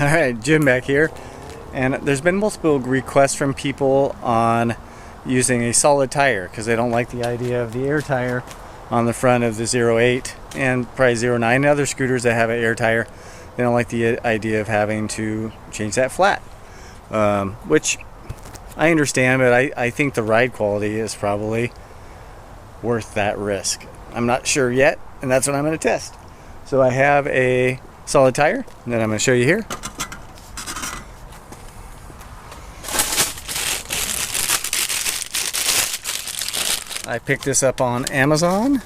Alright, Jim back here, and there's been multiple requests from people on using a solid tire because they don't like the idea of the air tire on the front of the 08 and probably 09 and other scooters that have an air tire. They don't like the idea of having to change that flat, which I understand, but I think the ride quality is probably worth that risk. I'm not sure yet, and that's what I'm going to test. So I have a solid tire that I'm going to show you here. I picked this up on Amazon,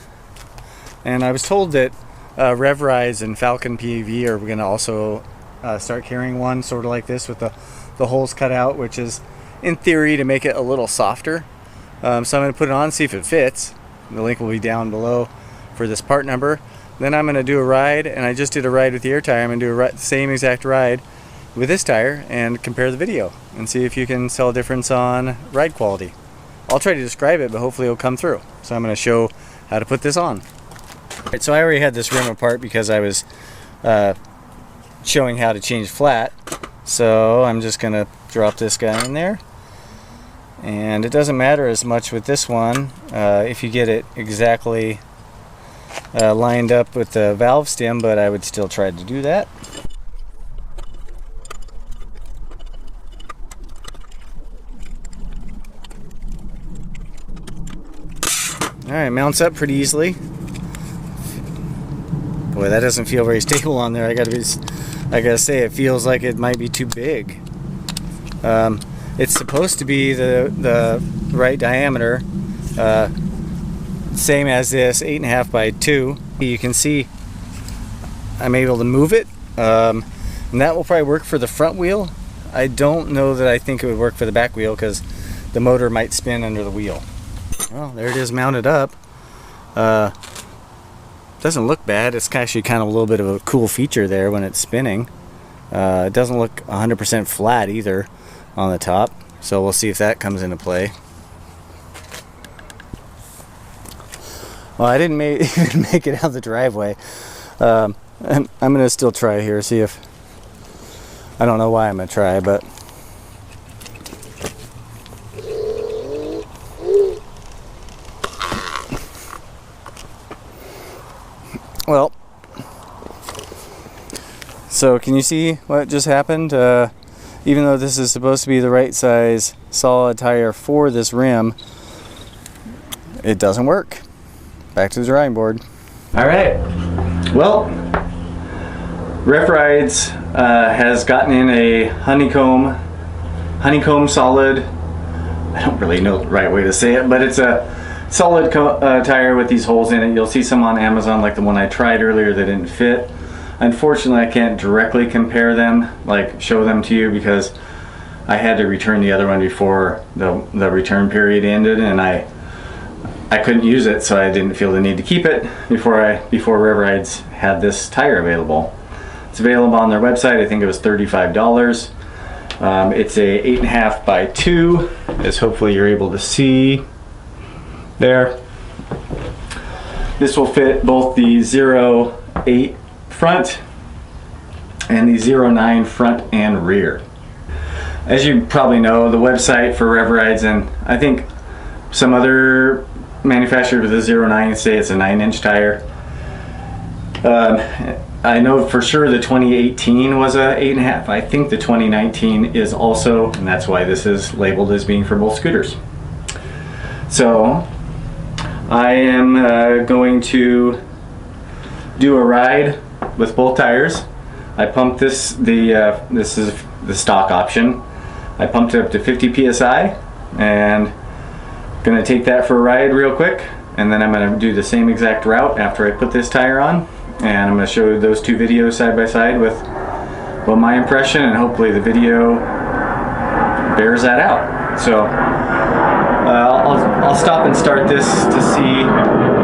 and I was told that RevRides and Falcon PV are going to also start carrying one sort of like this with the holes cut out, which is in theory to make it a little softer. So I'm going to put it on, see if it fits. The link will be down below for this part number. Then I'm going to do a ride, and I just did a ride with the air tire. I'm going to do the same exact ride with this tire and compare the video and see if you can tell a difference on ride quality. I'll try to describe it, but hopefully it'll come through. So I'm going to show how to put this on. Right, so I already had this rim apart because I was showing how to change flat. So I'm just going to drop this guy in there. And it doesn't matter as much with this one if you get it exactly lined up with the valve stem, but I would still try to do that. Alright, mounts up pretty easily. Boy, that doesn't feel very stable on there. I gotta say, it feels like it might be too big. It's supposed to be the right diameter, same as this, 8.5 by 2. You can see I'm able to move it, and that will probably work for the front wheel. I don't know that I think it would work for the back wheel because the motor might spin under the wheel. Well, there it is mounted up. Doesn't look bad. It's actually kind of a little bit of a cool feature there when it's spinning. It doesn't look 100% flat either on the top, so we'll see if that comes into play. Well, I didn't even make it out the driveway. I'm going to still try here, see if... I don't know why I'm going to try, but... Well, so can you see what just happened? Even though this is supposed to be the right size solid tire for this rim, it doesn't work. Back to the drawing board. All right. Well, RevRides has gotten in a honeycomb solid. I don't really know the right way to say it, but it's a solid tire with these holes in it. You'll see some on Amazon, like the one I tried earlier that didn't fit. Unfortunately, I can't directly compare them, like show them to you, because I had to return the other one before the return period ended, and I couldn't use it, so I didn't feel the need to keep it before RevRides had this tire available. It's available on their website. I think it was $35. It's a 8.5 by 2, as hopefully you're able to see there. This will fit both the 08 front and the 09 front and rear. As you probably know, the website for RevRides, and I think some other manufacturers with the 09 say it's a 9-inch tire. I know for sure the 2018 was a 8.5. I think the 2019 is also, and that's why this is labeled as being for both scooters. So I am going to do a ride with both tires. I pumped this, this is the stock option. I pumped it up to 50 psi, and gonna take that for a ride real quick, and then I'm gonna do the same exact route after I put this tire on, and I'm gonna show those two videos side by side with, well, my impression, and hopefully the video bears that out. So I'll stop and start this to see.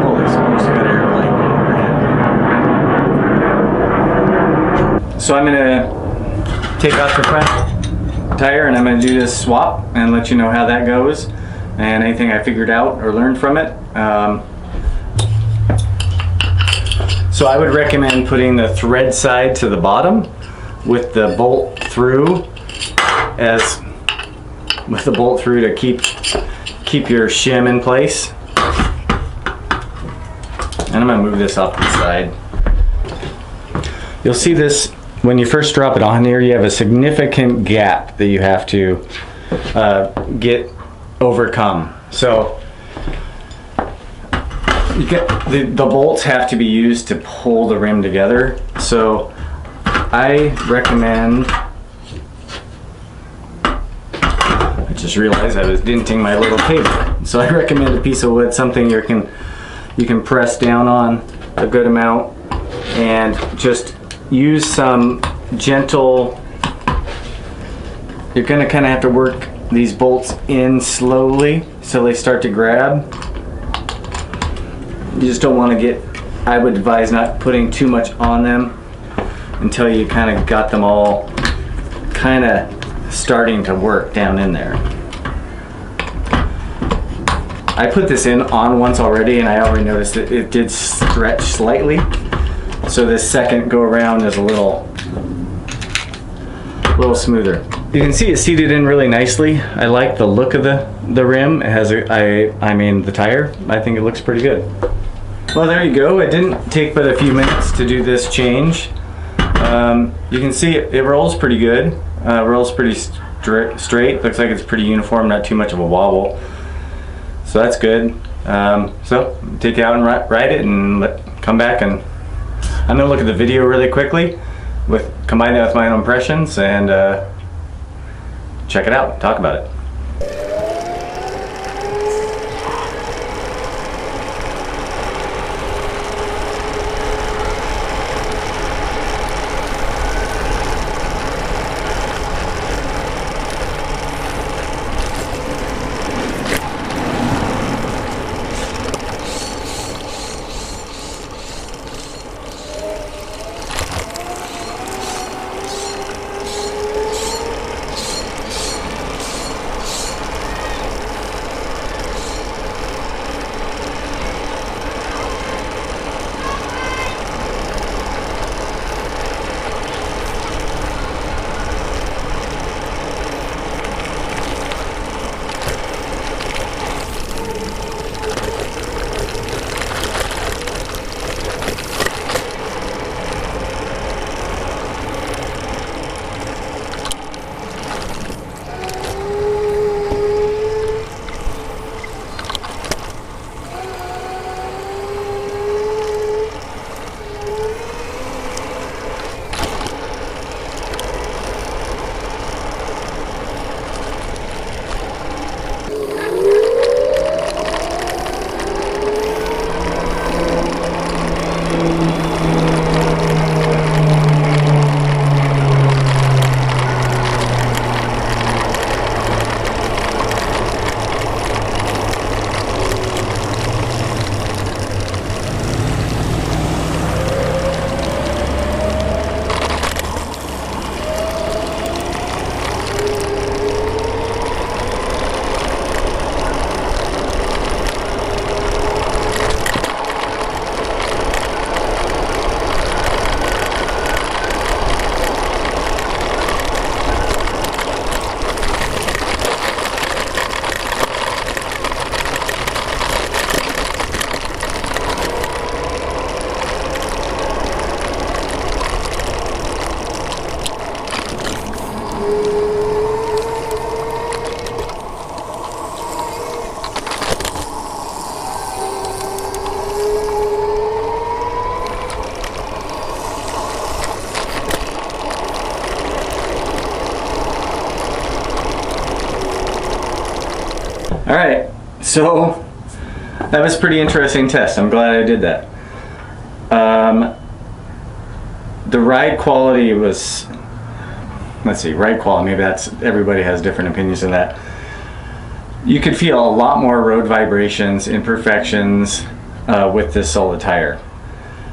Holy smokes, got an airplane overhead. So I'm gonna take off the front tire, and I'm gonna do this swap and let you know how that goes and anything I figured out or learned from it. So I would recommend putting the thread side to the bottom with the bolt through, to keep your shim in place. And I'm gonna move this off to the side. You'll see this when you first drop it on here. You have a significant gap that you have to overcome. So you get the bolts have to be used to pull the rim together. So I recommend. I just realized I was denting my little table. So I recommend a piece of wood, something you can press down on a good amount, and just use some gentle. You're gonna kind of have to work these bolts in slowly so they start to grab. You just don't want to get, I would advise not putting too much on them until you kind of got them all kind of starting to work down in there. I put this on once already, and I already noticed that it did stretch slightly. So this second go around is a little smoother. You can see it's seated in really nicely. I like the look of the rim. It has the tire. I think it looks pretty good. Well, there you go. It didn't take but a few minutes to do this change. You can see it rolls pretty good. Rolls pretty straight. Looks like it's pretty uniform, not too much of a wobble. So that's good. So take it out and ride it, and come back, and I'm gonna look at the video really quickly, combine that with my own impressions, and check it out, talk about it. All right, so that was a pretty interesting test. I'm glad I did that. The ride quality was, let's see, ride quality, maybe everybody has different opinions on that. You could feel a lot more road vibrations, imperfections with this solid tire.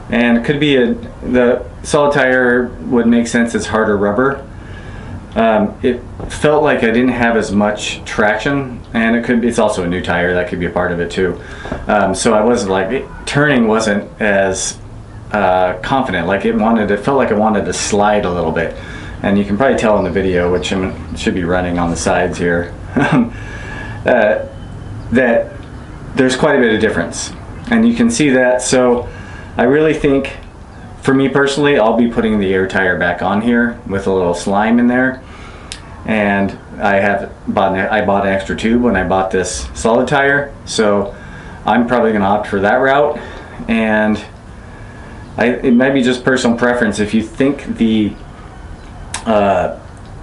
And it could be the solid tire would make sense as harder rubber. It felt like I didn't have as much traction, and it's also a new tire, that could be a part of it too. So I wasn't like, turning wasn't as confident, like it felt like it wanted to slide a little bit. and you can probably tell in the video, which should be running on the sides here, that there's quite a bit of difference, and you can see that. So I really think, for me personally, I'll be putting the air tire back on here with a little slime in there, and I bought an extra tube when I bought this solid tire, so I'm probably going to opt for that route. And it might be just personal preference. If you think the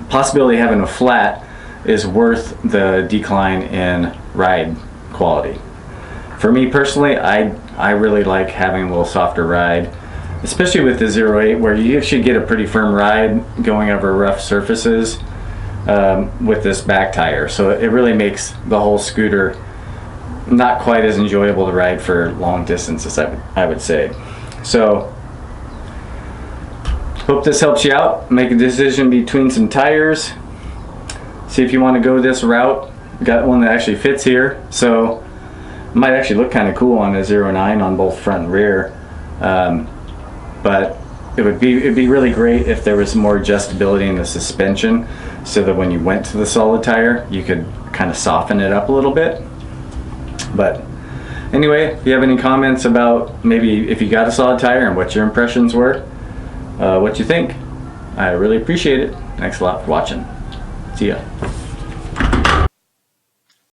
possibility of having a flat is worth the decline in ride quality. For me personally, I really like having a little softer ride, especially with the 08, where you should get a pretty firm ride going over rough surfaces with this back tire. So it really makes the whole scooter not quite as enjoyable to ride for long distances, I would say. So hope this helps you out. Make a decision between some tires. See if you want to go this route. Got one that actually fits here, so it might actually look kind of cool on a 09 on both front and rear. But it'd be really great if there was more adjustability in the suspension, so that when you went to the solid tire, you could kind of soften it up a little bit. But anyway, if you have any comments about maybe if you got a solid tire and what your impressions were, what you think, I really appreciate it. Thanks a lot for watching. See ya.